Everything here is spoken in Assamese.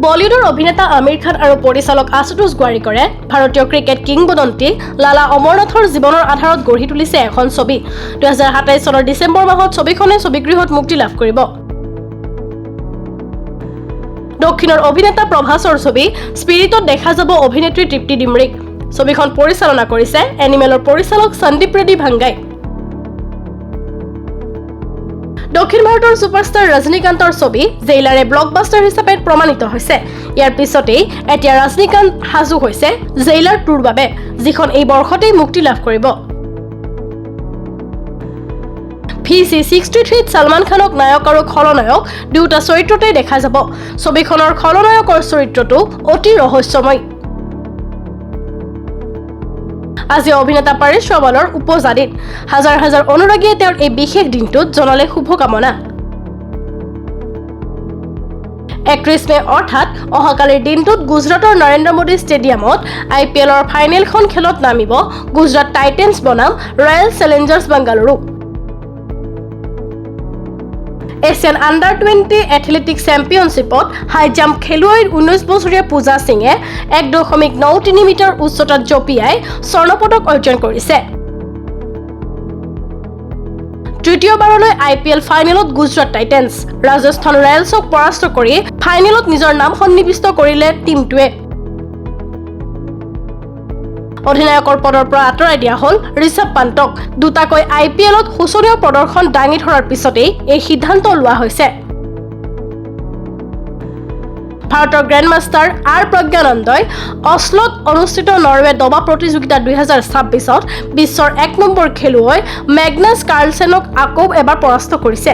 বলিউডৰ অভিনেতা আমিৰ খান আৰু পৰিচালক আশুতোষ গোৱাৰিকৰে ভাৰতীয় ক্ৰিকেট কিংবদন্তি লালা অমৰনাথৰ জীৱনৰ আধাৰত গঢ়ি তুলিছে এখন ছবি। 2027 চনৰ ডিচেম্বৰ মাহত ছবিখনে ছবিগৃহত মুক্তি লাভ কৰিব। দক্ষিণৰ অভিনেতা প্ৰভাসৰ ছবি স্পিৰিটত দেখা যাব অভিনেত্ৰী তৃপ্তি ডিমৰিক। ছবিখন পৰিচালনা কৰিছে এনিমেলৰ পৰিচালক সন্দীপ ৰেড্ডি ভাংগাই। দক্ষিণ ভাৰতৰ ছুপাৰষ্টাৰ ৰজনীকান্তৰ ছবি জেইলাৰে ব্লকবাষ্টাৰ হিচাপে প্ৰমাণিত হৈছে। ইয়াৰ পিছতেই এতিয়া ৰজনীকান্ত সাজু হৈছে জেইলাৰ 2ৰ বাবে, যিখন এই বৰ্ষতেই মুক্তি লাভ কৰিব। VC63ত ছলমান খানক নায়ক আৰু খলনায়ক দুটা চৰিত্ৰতে দেখা যাব। ছবিখনৰ খলনায়কৰ চৰিত্ৰটো অতি ৰহস্যময়। আজি অভিনেতা পৰেশ ৰাৱালৰ উপজাতিত হাজাৰ হাজাৰ অনুৰাগীয়ে তেওঁৰ এই বিশেষ দিনটোত জনালে শুভকামনা। 31 মে অৰ্থাৎ অহাকালিৰ দিনটোত গুজৰাটৰ নৰেন্দ্ৰ মোদী ষ্টেডিয়ামত IPLৰ ফাইনেলখন খেলত নামিব গুজৰাট টাইটেন্স বনাম Royal Challengers Bengaluru. Asian under twenty athletics চেম্পিয়নশ্বিপত হাই জাম্প খেলুৱৈৰ 19 বছৰীয়া পূজা সিঙে 1.93 মিটাৰ উচ্চতাত জঁপিয়াই স্বৰ্ণ পদক অৰ্জন কৰিছে। তৃতীয়বাৰলৈ IPL ফাইনেলত গুজৰাট টাইটেন্স ৰাজস্থান ৰয়েলছক পৰাস্ত কৰি ফাইনেলত নিজৰ নাম সন্নিৱিষ্ট কৰিলে টীমটোৱে। অধিনায়কৰ পদৰ পৰা আঁতৰাই দিয়া হ'ল ঋষভ পান্তক। দুটাকৈ IPLত শোচনীয় প্ৰদৰ্শন দাঙি ধৰাৰ পিছতেই এই সিদ্ধান্ত লোৱা হৈছে। ভাৰতৰ গ্ৰেণ্ডমাষ্টাৰ আৰ প্ৰজ্ঞানন্দই অশ্লোত অনুষ্ঠিত নৰৱে দবা প্ৰতিযোগিতা 2026ত বিশ্বৰ 1 নম্বৰ খেলুৱৈ মেগনাছ কাৰ্লচেনক আকৌ এবাৰ পৰাস্ত কৰিছে।